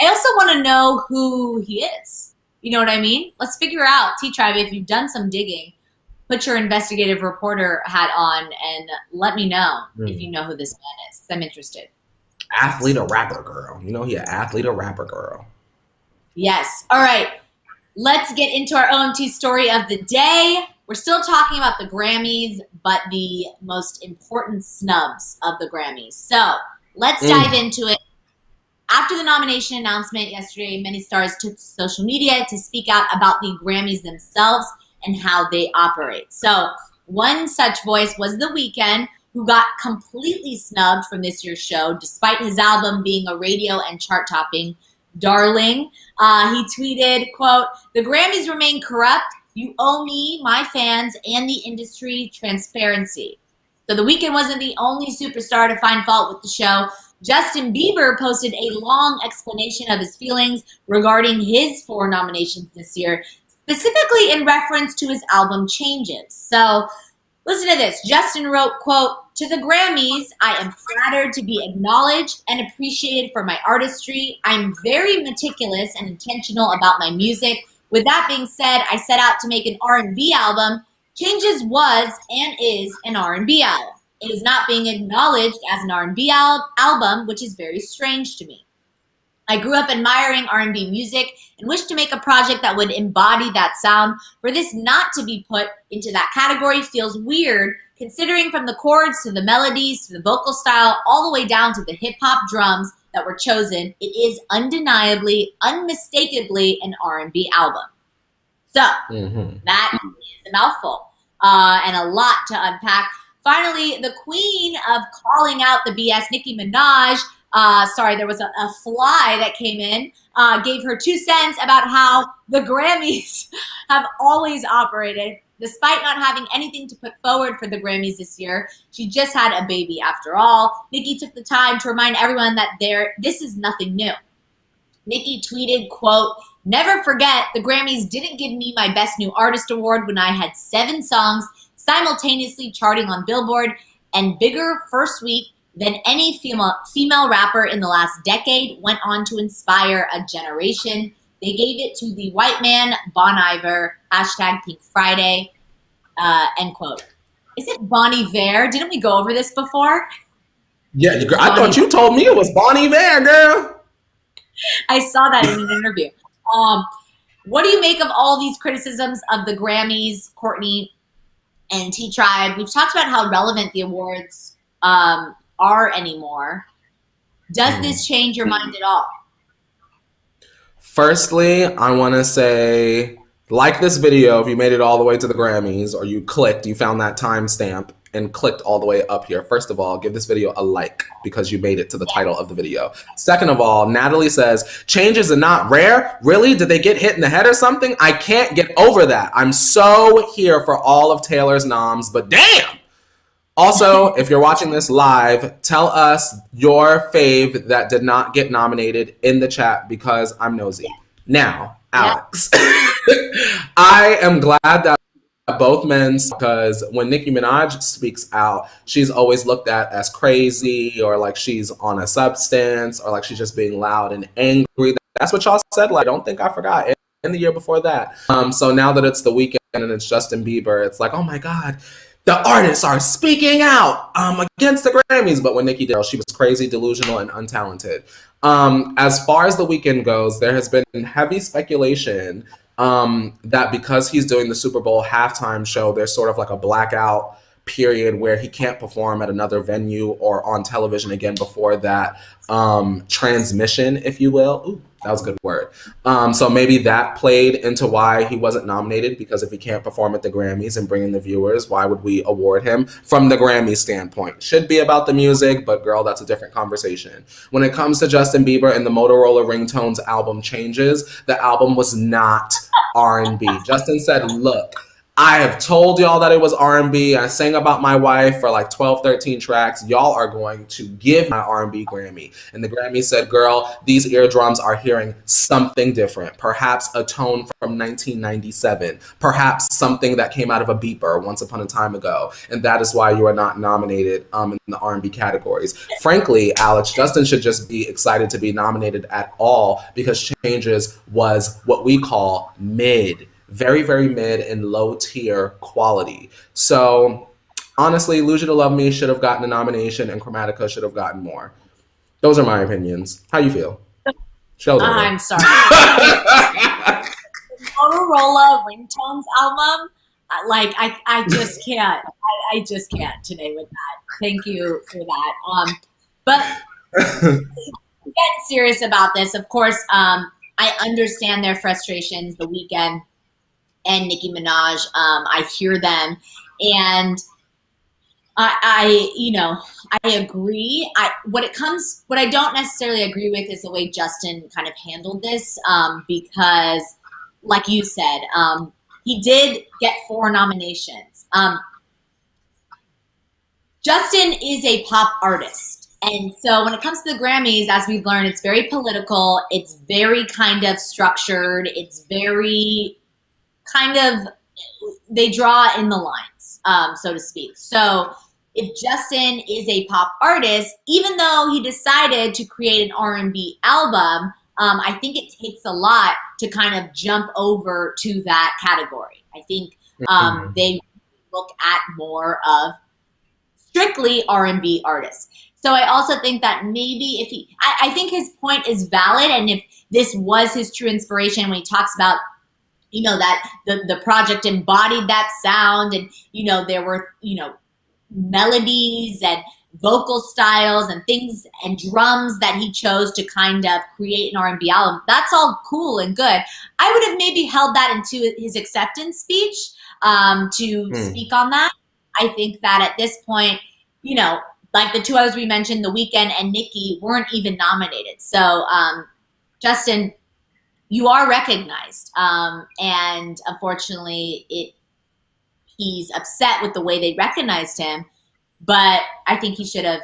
I also want to know who he is. You know what I mean? Let's figure out, T-Tribe, if you've done some digging, put your investigative reporter hat on and let me know if you know who this man is. I'm interested. Athlete or rapper, girl. You know he an athlete or rapper, girl. Yes. All right. Let's get into our OMT story of the day. We're still talking about the Grammys, but the most important snubs of the Grammys. So let's dive into it. After the nomination announcement yesterday, many stars took to social media to speak out about the Grammys themselves and how they operate. So one such voice was The Weeknd, who got completely snubbed from this year's show, despite his album being a radio and chart-topping darling. He tweeted, quote, "The Grammys remain corrupt. You owe me, my fans, and the industry transparency." So The Weeknd wasn't the only superstar to find fault with the show. Justin Bieber posted a long explanation of his feelings regarding his 4 nominations this year, specifically in reference to his album changes. So listen to this. Justin wrote, quote, "To the Grammys, I am flattered to be acknowledged and appreciated for my artistry. I'm very meticulous and intentional about my music. With that being said, I set out to make an R&B album. Changes was and is an R&B album. It is not being acknowledged as an R&B album, which is very strange to me. I grew up admiring R&B music and wished to make a project that would embody that sound. For this not to be put into that category feels weird, considering from the chords to the melodies to the vocal style, all the way down to the hip-hop drums that were chosen, it is undeniably, unmistakably an R&B album." So that is a mouthful and a lot to unpack. Finally, the queen of calling out the BS, Nicki Minaj, there was a fly that came in, gave her 2 cents about how the Grammys have always operated. Despite not having anything to put forward for the Grammys this year, she just had a baby after all. Nicki took the time to remind everyone that this is nothing new. Nicki tweeted, quote, "Never forget, the Grammys didn't give me my Best New Artist award when I had 7 songs simultaneously charting on Billboard and bigger first week than any female rapper in the last decade, went on to inspire a generation. They gave it to the white man, Bon Iver, hashtag Pink Friday," end quote. Is it Bon Iver? Didn't we go over this before? Yeah, I thought you told me it was Bon Iver, girl. I saw that in an interview. What do you make of all these criticisms of the Grammys, Courtney? and T Tribe. We've talked about how relevant the awards are anymore. Does this change your mind at all? Firstly, I want to say, like this video, if you made it all the way to the Grammys or you found that timestamp and clicked all the way up here. First of all, give this video a like because you made it to the title of the video. Second of all, Natalie says, changes are not rare. Really? Did they get hit in the head or something? I can't get over that. I'm so here for all of Taylor's noms, but damn! Also, if you're watching this live, tell us your fave that did not get nominated in the chat because I'm nosy. Now, Alex, I am glad that both men, because when Nicki Minaj speaks out, she's always looked at as crazy or like she's on a substance or like she's just being loud and angry. That's what y'all said. Like, I don't think I forgot in the year before that. So now that it's the weekend and it's Justin Bieber, it's like, oh my God, the artists are speaking out against the Grammys. But when Nicki did, she was crazy, delusional, and untalented. As far as the weekend goes, there has been heavy speculation that because he's doing the Super Bowl halftime show, there's sort of like a blackout period where he can't perform at another venue or on television again before that transmission, if you will. Ooh, that was a good word. So maybe that played into why he wasn't nominated, because if he can't perform at the Grammys and bring in the viewers, why would we award him? From the Grammy standpoint, should be about the music, but girl, that's a different conversation. When it comes to Justin Bieber and the Motorola Ringtones album Changes, the album was not R&B. Justin said, look, I have told y'all that it was R&B. I sang about my wife for like 12, 13 tracks. Y'all are going to give my R&B Grammy. And the Grammy said, girl, these eardrums are hearing something different. Perhaps a tone from 1997. Perhaps something that came out of a beeper once upon a time ago. And that is why you are not nominated in the R&B categories. Frankly, Alex, Justin should just be excited to be nominated at all, because Changes was what we call mid. Very, very mid and low tier quality. So honestly, Lose You to Love Me should have gotten a nomination and Chromatica should have gotten more. Those are my opinions. How you feel? I'm sorry. Motorola Ringtones album, like I just can't. I just can't today with that. Thank you for that. But get serious about this. Of course, I understand their frustrations. The Weeknd and Nicki Minaj, I hear them, and I agree. What I don't necessarily agree with is the way Justin kind of handled this, because, like you said, he did get 4 nominations. Justin is a pop artist, and so when it comes to the Grammys, as we've learned, it's very political. It's very kind of structured. It's very kind of, they draw in the lines, so to speak. So if Justin is a pop artist, even though he decided to create an R&B album, I think it takes a lot to kind of jump over to that category. I think they look at more of strictly R&B artists. So I also think that maybe if I think his point is valid, and if this was his true inspiration when he talks about, that the project embodied that sound, and, there were, melodies and vocal styles and things and drums that he chose to kind of create an R&B album. That's all cool and good. I would have maybe held that into his acceptance speech to speak on that. I think that at this point, like the 2 others we mentioned, The Weeknd and Nicki, weren't even nominated. So, Justin, you are recognized, and unfortunately, he's upset with the way they recognized him. But I think he should have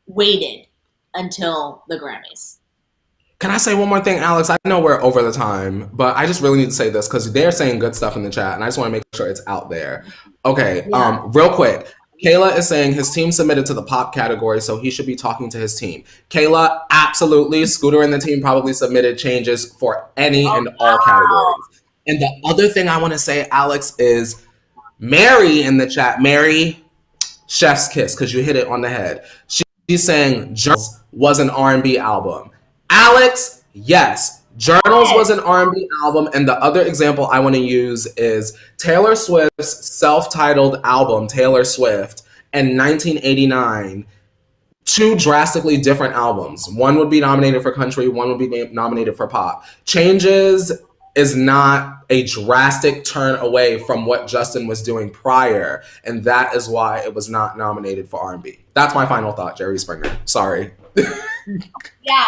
waited until the Grammys. Can I say one more thing, Alex? I know we're over the time, but I just really need to say this because they're saying good stuff in the chat, and I just want to make sure it's out there. Okay, real quick. Kayla is saying his team submitted to the pop category, so he should be talking to his team. Kayla, absolutely. Scooter and the team probably submitted Changes for any and all categories. And the other thing I want to say, Alex, is Mary in the chat. Mary, chef's kiss, because you hit it on the head. She's saying Jones was an R&B album. Alex, yes. Journals was an R&B album, and the other example I want to use is Taylor Swift's self-titled album, Taylor Swift, in 1989. Two drastically different albums. One would be nominated for country, one would be nominated for pop. Changes is not a drastic turn away from what Justin was doing prior, and that is why it was not nominated for R&B. That's my final thought, Jerry Springer. Sorry. Yeah.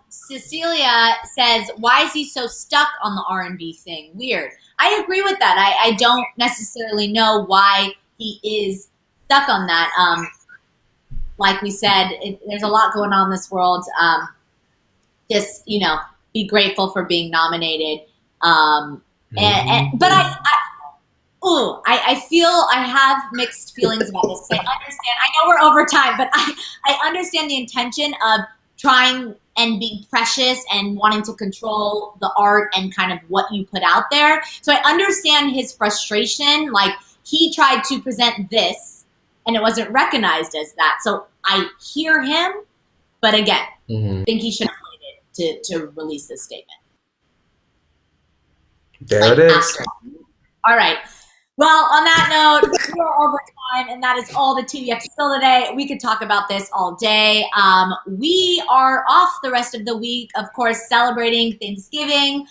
Cecilia says, why is he so stuck on the R&B thing? Weird. I agree with that. I don't necessarily know why he is stuck on that. Like we said, there's a lot going on in this world. Just, be grateful for being nominated. But I feel I have mixed feelings about this. I understand. I know we're over time, but I understand the intention of trying and being precious and wanting to control the art and kind of what you put out there. So I understand his frustration. Like, he tried to present this and it wasn't recognized as that. So I hear him, but again, I think he should have waited to release this statement. There it is. After. All right. Well, on that note, we're over time, and that is all the tea we have to spill today. We could talk about this all day. We are off the rest of the week, of course, celebrating Thanksgiving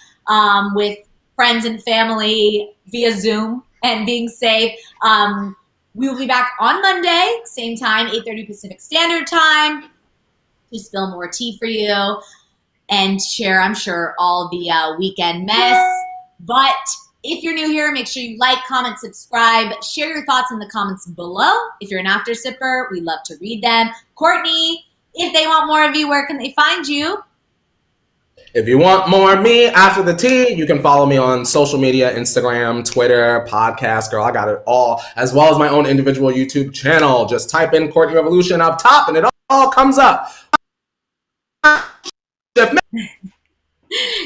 with friends and family via Zoom and being safe. We will be back on Monday, same time, 8:30 Pacific Standard Time, to spill more tea for you and share, I'm sure, all the weekend mess. But if you're new here, make sure you like, comment, subscribe, share your thoughts in the comments below. If you're an after sipper, we love to read them. Courtney, if they want more of you, where can they find you? If you want more of me after the tea, you can follow me on social media, Instagram, Twitter, podcast, girl. I got it all, as well as my own individual YouTube channel. Just type in Courtney Revolution up top and it all comes up.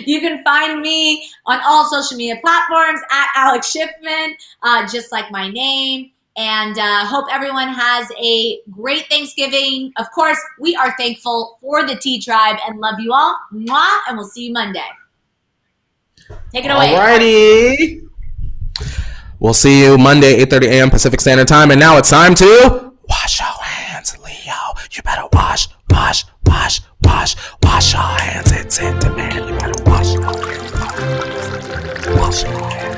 You can find me on all social media platforms at Alex Schiffman, just like my name. And hope everyone has a great Thanksgiving. Of course, we are thankful for the Tea Tribe and love you all. Mwah, and we'll see you Monday. Take it away. Alrighty. We'll see you Monday, 8:30 a.m. Pacific Standard Time. And now it's time to wash your hands, Leo. You better wash your hands. It's in demand. You better wash your hands. Wash your hands.